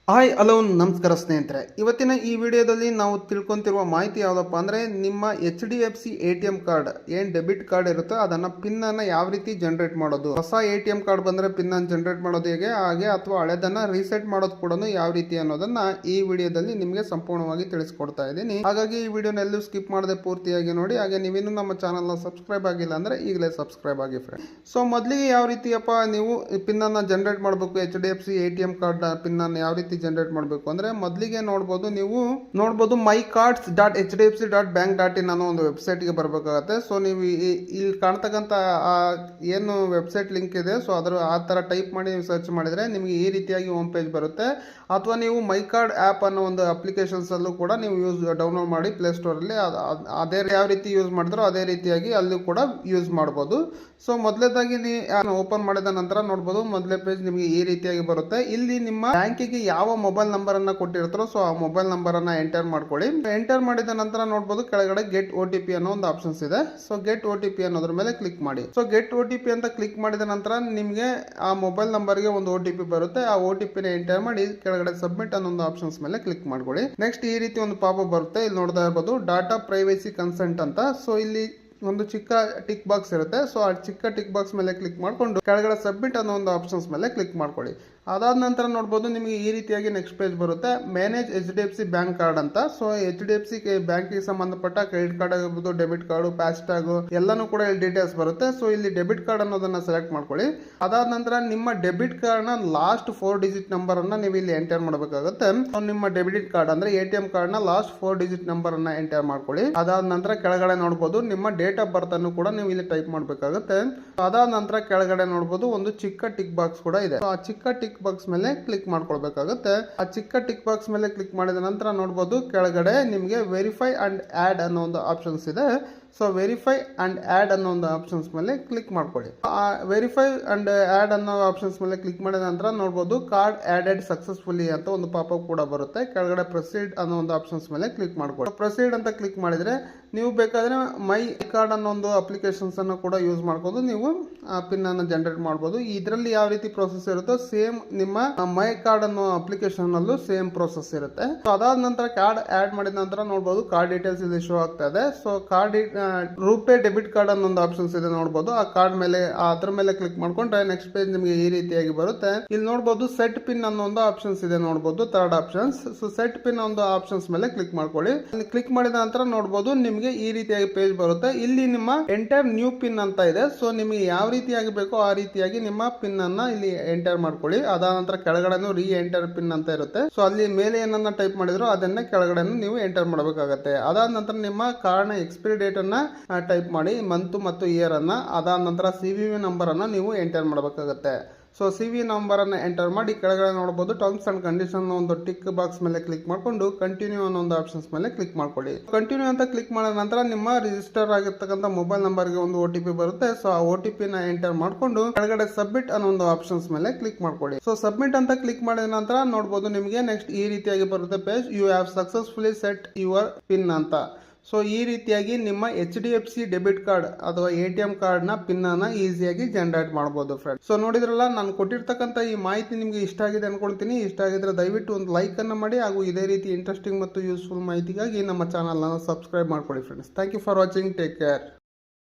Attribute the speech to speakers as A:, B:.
A: Hi hello ನಮಸ್ಕಾರ ಸ್ನೇಹಿತರೆ, ಇವತ್ತಿನ ಈ ವಿಡಿಯೋದಲ್ಲಿ ನಾವು ತಿಳ್ಕೊಂತಿರುವ ಮಾಹಿತಿ ಯಾವುದಪ್ಪ ಅಂದರೆ ನಿಮ್ಮ HDFC ATM ಕಾರ್ಡ್ ಏನು ಡೆಬಿಟ್ ಕಾರ್ಡ್ ಇರುತ್ತೋ ಅದನ್ನು ಪಿನ್ನನ್ನು ಯಾವ ರೀತಿ ಜನರೇಟ್ ಮಾಡೋದು, ಹೊಸ ATM ಕಾರ್ಡ್ ಬಂದರೆ ಪಿನ್ನನ್ನು ಜನರೇಟ್ ಮಾಡೋದು ಹೇಗೆ, ಹಾಗೆ ಅಥವಾ ಹಳೆದನ್ನು ರೀಸೆಟ್ ಮಾಡೋದು ಕೂಡ ಯಾವ ರೀತಿ ಅನ್ನೋದನ್ನ ಈ ವಿಡಿಯೋದಲ್ಲಿ ನಿಮಗೆ ಸಂಪೂರ್ಣವಾಗಿ ತಿಳಿಸ್ಕೊಡ್ತಾ ಇದ್ದೀನಿ. ಹಾಗಾಗಿ ಈ ವಿಡಿಯೋನ ಎಲ್ಲೂ ಸ್ಕಿಪ್ ಮಾಡದೆ ಪೂರ್ತಿಯಾಗಿ ನೋಡಿ. ಹಾಗೆ ನೀವಿನ್ನೂ ನಮ್ಮ ಚಾನಲ್ನ ಸಬ್ಸ್ಕ್ರೈಬ್ ಆಗಿಲ್ಲ ಅಂದರೆ ಈಗಲೇ ಸಬ್ಸ್ಕ್ರೈಬ್ ಆಗಿ ಫ್ರೆಂಡ್. ಸೊ ಮೊದಲಿಗೆ ಯಾವ ರೀತಿಯಪ್ಪ ನೀವು ಪಿನ್ನನ್ನು ಜನರೇಟ್ ಮಾಡಬೇಕು, HDFC ATM ಕಾರ್ಡ್ ಪಿನ್ನನ್ನು ಯಾವ ರೀತಿ ಜನರೇಟ್ ಮಾಡಬೇಕು ಅಂದ್ರೆ ಮೊದಲಿಗೆ ನೋಡಬಹುದು mycards.hdfc.bank.in ಅನ್ನೋ ಒಂದು ವೆಬ್ಸೈಟ್ ಗೆ ಬರಬೇಕಾಗುತ್ತೆ. ಸೊ ನೀವು ಇಲ್ಲಿ ಕಾಣ್ತಕ್ಕಂತ ಏನು ವೆಬ್ಸೈಟ್ ಲಿಂಕ್ ಇದೆ, ಸೊ ಆ ತರ ಟೈಪ್ ಮಾಡಿ ಸರ್ಚ್ ಮಾಡಿದ್ರೆ ನಿಮಗೆ ಈ ರೀತಿಯಾಗಿ ಹೋಮ್ ಪೇಜ್ ಬರುತ್ತೆ. ಅಥವಾ ನೀವು ಮೈ ಕಾರ್ಡ್ ಆ್ಯಪ್ ಅನ್ನೋ ಒಂದು ಅಪ್ಲಿಕೇಶನ್ಸ್ ಅಲ್ಲೂ ಕೂಡ ನೀವು ಡೌನ್ಲೋಡ್ ಮಾಡಿ ಪ್ಲೇ ಸ್ಟೋರ್ ಅಲ್ಲಿ ಅದೇ ಯಾವ ರೀತಿ ಯೂಸ್ ಮಾಡಿದ್ರೋ ಅದೇ ರೀತಿಯಾಗಿ ಅಲ್ಲೂ ಕೂಡ ಯೂಸ್ ಮಾಡಬಹುದು. ಸೊ ಮೊದಲೇದಾಗಿ ನೀವು ಓಪನ್ ಮಾಡಿದ ನಂತರ ನೋಡಬಹುದು ಮೊದಲೇ ಪೇಜ್ ನಿಮಗೆ ಈ ರೀತಿಯಾಗಿ ಬರುತ್ತೆ. ಇಲ್ಲಿ ನಿಮ್ಮ ಬ್ಯಾಂಕಿಗೆ ಯಾವ ಮೊಬೈಲ್ ನಂಬರ್ ಅನ್ನ ಕೊಟ್ಟಿರ್ತಾರೋ ಸೊ ಆ ಮೊಬೈಲ್ ನಂಬರ್ ಅನ್ನ ಎಂಟರ್ ಮಾಡ್ಕೊಳ್ಳಿ. ಎಂಟರ್ ಮಾಡಿದ ನಂತರ ನೋಡಬಹುದು ಕೆಳಗಡೆ ಗೆಟ್ OTP ಅನ್ನೋ ಒಂದು ಆಪ್ಷನ್ಸ್ ಇದೆ. ಸೊ ಗೆಟ್ OTP ಅನ್ನೋದ್ರ ಮೇಲೆ ಕ್ಲಿಕ್ ಮಾಡಿ. ಸೊ ಗೆಟ್ OTP ಅಂತ ಕ್ಲಿಕ್ ಮಾಡಿದ ನಂತರ ನಿಮಗೆ ಆ ಮೊಬೈಲ್ ನಂಬರ್ಗೆ ಒಂದು OTP ಬರುತ್ತೆ. ಆ OTP ನ ಎಂಟರ್ ಮಾಡಿ ಕೆಳಗಡೆ ಸಬ್ಮಿಟ್ ಅನ್ನೋ ಒಂದು ಆಪ್ಷನ್ಸ್ ಮೇಲೆ ಕ್ಲಿಕ್ ಮಾಡ್ಕೊಳ್ಳಿ. ನೆಕ್ಸ್ಟ್ ಈ ರೀತಿ ಒಂದು ಪಾಪಪ್ ಬರುತ್ತೆ. ಇಲ್ಲಿ ನೋಡ್ತಾ ಇರಬಹುದು ಡಾಟಾ ಪ್ರೈವೇಸಿ ಕನ್ಸೆಂಟ್ ಅಂತ. ಸೊ ಇಲ್ಲಿ ಒಂದು ಚಿಕ್ಕ ಟಿಕ್ ಬಾಕ್ಸ್ ಇರುತ್ತೆ. ಸೊ ಆ ಚಿಕ್ಕ ಟಿಕ್ ಬಾಕ್ಸ್ ಮೇಲೆ ಕ್ಲಿಕ್ ಮಾಡಿಕೊಂಡು ಕೆಳಗಡೆ ಸಬ್ಮಿಟ್ ಅನ್ನೋ ಒಂದು ಆಪ್ಷನ್ಸ್ ಮೇಲೆ ಕ್ಲಿಕ್ ಮಾಡ್ಕೊಳ್ಳಿ. ಅದಾದ ನಂತರ ನೋಡಬಹುದು ನಿಮಗೆ ಈ ರೀತಿಯಾಗಿ ನೆಕ್ಸ್ಟ್ ಪೇಜ್ ಬರುತ್ತೆ, ಮ್ಯಾನೇಜ್ HDFC ಬ್ಯಾಂಕ್ ಕಾರ್ಡ್ ಅಂತ. ಸೊ HDFC ಬ್ಯಾಂಕಿಗೆ ಸಂಬಂಧಪಟ್ಟ ಕ್ರೆಡಿಟ್ ಕಾರ್ಡ್ ಆಗಿರ್ಬೋದು, ಡೆಬಿಟ್ ಕಾರ್ಡ್, ಫಾಸ್ಟ್ಯಾಗ್ ಎಲ್ಲಾನು ಕೂಡ ಇಲ್ಲಿ ಡೀಟೇಲ್ಸ್ ಬರುತ್ತೆ. ಸೊ ಇಲ್ಲಿ ಡೆಬಿಟ್ ಕಾರ್ಡ್ ಅನ್ನೋದನ್ನ ಸೆಲೆಕ್ಟ್ ಮಾಡ್ಕೊಳ್ಳಿ. ಅದಾದ ನಂತರ ನಿಮ್ಮ ಡೆಬಿಟ್ ಕಾರ್ಡ್ ನ ಲಾಸ್ಟ್ 4 ಡಿಜಿಟ್ ನಂಬರ್ ಅನ್ನ ನೀವು ಇಲ್ಲಿ ಎಂಟರ್ ಮಾಡಬೇಕಾಗುತ್ತೆ. ನಿಮ್ಮ ಡೆಬಿಟ್ ಕಾರ್ಡ್ ಅಂದ್ರೆ ATM ಕಾರ್ಡ್ ನ ಲಾಸ್ಟ್ 4 ಡಿಜಿಟ್ ನಂಬರ್ ಅನ್ನ ಎಂಟರ್ ಮಾಡ್ಕೊಳ್ಳಿ. ಅದಾದ ನಂತರ ಕೆಳಗಡೆ ನೋಡಬಹುದು ನಿಮ್ಮ ಡೇಟ್ ಆಫ್ ಬರ್ತ್ ಅನ್ನು ಕೂಡ ನೀವು ಇಲ್ಲಿ ಟೈಪ್ ಮಾಡಬೇಕಾಗುತ್ತೆ. ಅದಾದ ನಂತರ ಕೆಳಗಡೆ ನೋಡಬಹುದು ಒಂದು ಚಿಕ್ಕ ಟಿಕ್ ಬಾಕ್ಸ್ ಕೂಡ ಇದೆ. ಆ ಚಿಕ್ಕ ಟಿಕ್ ಬಾಕ್ಸ್ ಮೇಲೆ ಕ್ಲಿಕ್ ಮಾಡ್ಕೊಳ್ಬೇಕಾಗುತ್ತೆ. ಆ ಚಿಕ್ಕ ಟಿಕ್ ಬಾಕ್ಸ್ ಮೇಲೆ ಕ್ಲಿಕ್ ಮಾಡಿದ ನಂತರ ನೋಡಬಹುದು ಕೆಳಗಡೆ ನಿಮಗೆ ವೆರಿಫೈ ಅಂಡ್ ಆಡ್ ಅನ್ನೋ ಒಂದು ಆಪ್ಷನ್ಸ್ ಇದೆ. ಸೊ ವೆರಿಫೈ ಅಂಡ್ ಆಡ್ ಅನ್ನೋ ಒಂದು ಆಪ್ಷನ್ಸ್ ಮೇಲೆ ಕ್ಲಿಕ್ ಮಾಡ್ಕೊಳ್ಳಿ. ಆ ವೆರಿಫೈ ಅಂಡ್ ಆಡ್ ಅನ್ನೋ ಆಪ್ಷನ್ಸ್ ಮೇಲೆ ಕ್ಲಿಕ್ ಮಾಡಿದ ನಂತರ ನೋಡಬಹುದು ಕಾರ್ಡ್ ಆಡೆಡ್ ಸಕ್ಸಸ್ಫುಲಿ ಅಂತ ಒಂದು ಪಾಪಪ್ ಕೂಡ ಬರುತ್ತೆ. ಕೆಳಗಡೆ ಪ್ರೊಸೀಡ್ ಅನ್ನೋ ಒಂದು ಆಪ್ಷನ್ಸ್ ಮೇಲೆ ಕ್ಲಿಕ್ ಮಾಡ್ಕೊಳ್ಳಿ. ಪ್ರೊಸೀಡ್ ಅಂತ ಕ್ಲಿಕ್ ಮಾಡಿದ್ರೆ ನೀವು ಬೇಕಾದ್ರೆ ಮೈ ಕಾರ್ಡ್ ಅನ್ನೋ ಒಂದು ಅಪ್ಲಿಕೇಶನ್ಸ್ ಅನ್ನು ಕೂಡ ಯೂಸ್ ಮಾಡ್ಕೊಂಡು ನೀವು ಪಿನ್ ಅನ್ನು ಜನರೇಟ್ ಮಾಡಬಹುದು. ಇದರಲ್ಲಿ ಯಾವ ರೀತಿ ಪ್ರೋಸೆಸ್ ಇರುತ್ತೋ ಸೇಮ್ ನಿಮ್ಮ ಮೈ ಕಾರ್ಡ್ ಅನ್ನೋ ಅಪ್ಲಿಕೇಶನ್ ಅಲ್ಲೂ ಸೇಮ್ ಪ್ರೋಸೆಸ್ ಇರುತ್ತೆ. ಸೊ ಅದಾದ ನಂತರ ಕಾರ್ಡ್ ಆಡ್ ಮಾಡಿದ ನಂತರ ನೋಡಬಹುದು ಕಾರ್ಡ್ ಡೀಟೇಲ್ಸ್ ಇಲ್ಲಿ ಶೋ ಆಗ್ತಾ ಇದೆ. So card RuPay debit card ಅನ್ನೋ ಒಂದು ಆಪ್ಷನ್ಸ್ ಇದೆ ನೋಡಬಹುದು. ಆ ಕಾರ್ಡ್ ಮೇಲೆ ಅದ್ರ ಮೇಲೆ ಕ್ಲಿಕ್ ಮಾಡ್ಕೊಂಡ್ರೆ ನೆಕ್ಸ್ಟ್ ಪೇಜ್ ನಿಮಗೆ ಈ ರೀತಿಯಾಗಿ ಬರುತ್ತೆ. ಇಲ್ಲಿ ನೋಡಬಹುದು ಸೆಟ್ ಪಿನ್ ಅನ್ನೋ ಒಂದು ಆಪ್ಷನ್ಸ್ ಇದೆ ನೋಡಬಹುದು, third options. So set pin ಒಂದು ಆಪ್ಷನ್ಸ್ ಮೇಲೆ ಕ್ಲಿಕ್ ಮಾಡ್ಕೊಳ್ಳಿ. ಕ್ಲಿಕ್ ಮಾಡಿದ ನಂತರ ನೋಡಬಹುದು ನಿಮಗೆ ಈ ರೀತಿಯಾಗಿ ಪೇಜ್ ಬರುತ್ತೆ. ಇಲ್ಲಿ ನಿಮ್ಮ ಎಂಟರ್ ನ್ಯೂ ಪಿನ್ ಅಂತ ಇದೆ. ಸೊ ನಿಮಗೆ ಯಾವ ರೀತಿಯಾಗಿ ಬೇಕೋ ಆ ರೀತಿಯಾಗಿ ನಿಮ್ಮ ಪಿನ್ ಅನ್ನ ಇಲ್ಲಿ ಎಂಟರ್ ಮಾಡ್ಕೊಳ್ಳಿ. ಅದಾದ ನಂತರ ಕೆಳಗಡೆ ರೀ ಎಂಟರ್ ಪಿನ್ ಅಂತ ಇರುತ್ತೆ. ಸೊ ಅಲ್ಲಿ ಮೇಲೆ ಏನನ್ನ ಟೈಪ್ ಮಾಡಿದ್ರು ಅದನ್ನ ಕೆಳಗಡೆ ನೀವು ಎಂಟರ್ ಮಾಡಬೇಕಾಗುತ್ತೆ. ಅದಾದ ನಂತರ ನಿಮ್ಮ ಕಾರ್ಡ್ ನ ಎಕ್ಸ್ಪೈರಿ ಡೇಟ್ ಅನ್ನ ಟೈಪ್ ಮಾಡಿ, ಮಂತ್ ಮತ್ತು ಇಯರ್ ಅನ್ನ. ಅದಾದ ನಂತರ CVV ನಂಬರ್ ಅನ್ನ ನೀವು ಎಂಟರ್ ಮಾಡಬೇಕಾಗುತ್ತೆ. ಸೊ CVV ನಂಬರ್ ಅನ್ನ ಎಂಟರ್ ಮಾಡಿ ಕೆಳಗಡೆ ನೋಡಬಹುದು ಟರ್ಮ್ಸ್ ಅಂಡ್ ಕಂಡೀಷನ್ ಒಂದು ಟಿಕ್ ಬಾಕ್ಸ್ ಮೇಲೆ ಕ್ಲಿಕ್ ಮಾಡಿಕೊಂಡು ಕಂಟಿನ್ಯೂ ಅನ್ನೋ ಒಂದು ಆಪ್ಷನ್ಸ್ ಮೇಲೆ ಕ್ಲಿಕ್ ಮಾಡ್ಕೊಳ್ಳಿ. ಕಂಟಿನ್ಯೂ ಅಂತ ಕ್ಲಿಕ್ ಮಾಡಿದ ನಂತರ ನಿಮ್ಮ ರಿಜಿಸ್ಟರ್ ಆಗಿರ್ತಕ್ಕಂಥ ಮೊಬೈಲ್ ನಂಬರ್ಗೆ ಒಂದು OTP ಬರುತ್ತೆ. ಸೊ ಆ OTP ನ ಎಂಟರ್ ಮಾಡಿಕೊಂಡು ಕೆಳಗಡೆ ಸಬ್ಮಿಟ್ ಅನ್ನೋ ಒಂದು ಆಪ್ಷನ್ಸ್ ಮೇಲೆ ಕ್ಲಿಕ್ ಮಾಡ್ಕೊಳ್ಳಿ. ಸೊ ಸಬ್ಮಿಟ್ ಅಂತ ಕ್ಲಿಕ್ ಮಾಡಿದ ನಂತರ ನೋಡಬಹುದು ನಿಮಗೆ ನೆಕ್ಸ್ಟ್ ಈ ರೀತಿಯಾಗಿ ಬರುತ್ತೆ page, you have successfully set your PIN ಅಂತ. ಸೊ ಈ ರೀತಿಯಾಗಿ ನಿಮ್ಮ HDFC ಡೆಬಿಟ್ ಕಾರ್ಡ್ ಅಥವಾ ATM ಕಾರ್ಡ್ ನ ಪಿನ್ ಅನ್ನ ಈಸಿಯಾಗಿ ಜನರೇಟ್ ಮಾಡಬಹುದು ಫ್ರೆಂಡ್ಸ್. ಸೊ ನೋಡಿದ್ರಲ್ಲ, ನಾನು ಕೊಟ್ಟಿರ್ತಕ್ಕಂಥ ಈ ಮಾಹಿತಿ ನಿಮಗೆ ಇಷ್ಟ ಆಗಿದೆ ಅನ್ಕೊಳ್ತೀನಿ. ಇಷ್ಟ ಆಗಿದ್ರೆ ದಯವಿಟ್ಟು ಒಂದು ಲೈಕ್ ಅನ್ನ ಮಾಡಿ, ಹಾಗೂ ಇದೇ ರೀತಿ ಇಂಟ್ರೆಸ್ಟಿಂಗ್ ಮತ್ತು ಯೂಸ್ಫುಲ್ ಮಾಹಿತಿಗಾಗಿ ನಮ್ಮ ಚಾನಲ್ ಅನ್ನು ಸಬ್ಸ್ಕ್ರೈಬ್ ಮಾಡ್ಕೊಳ್ಳಿ friends. Thank you for watching. Take care.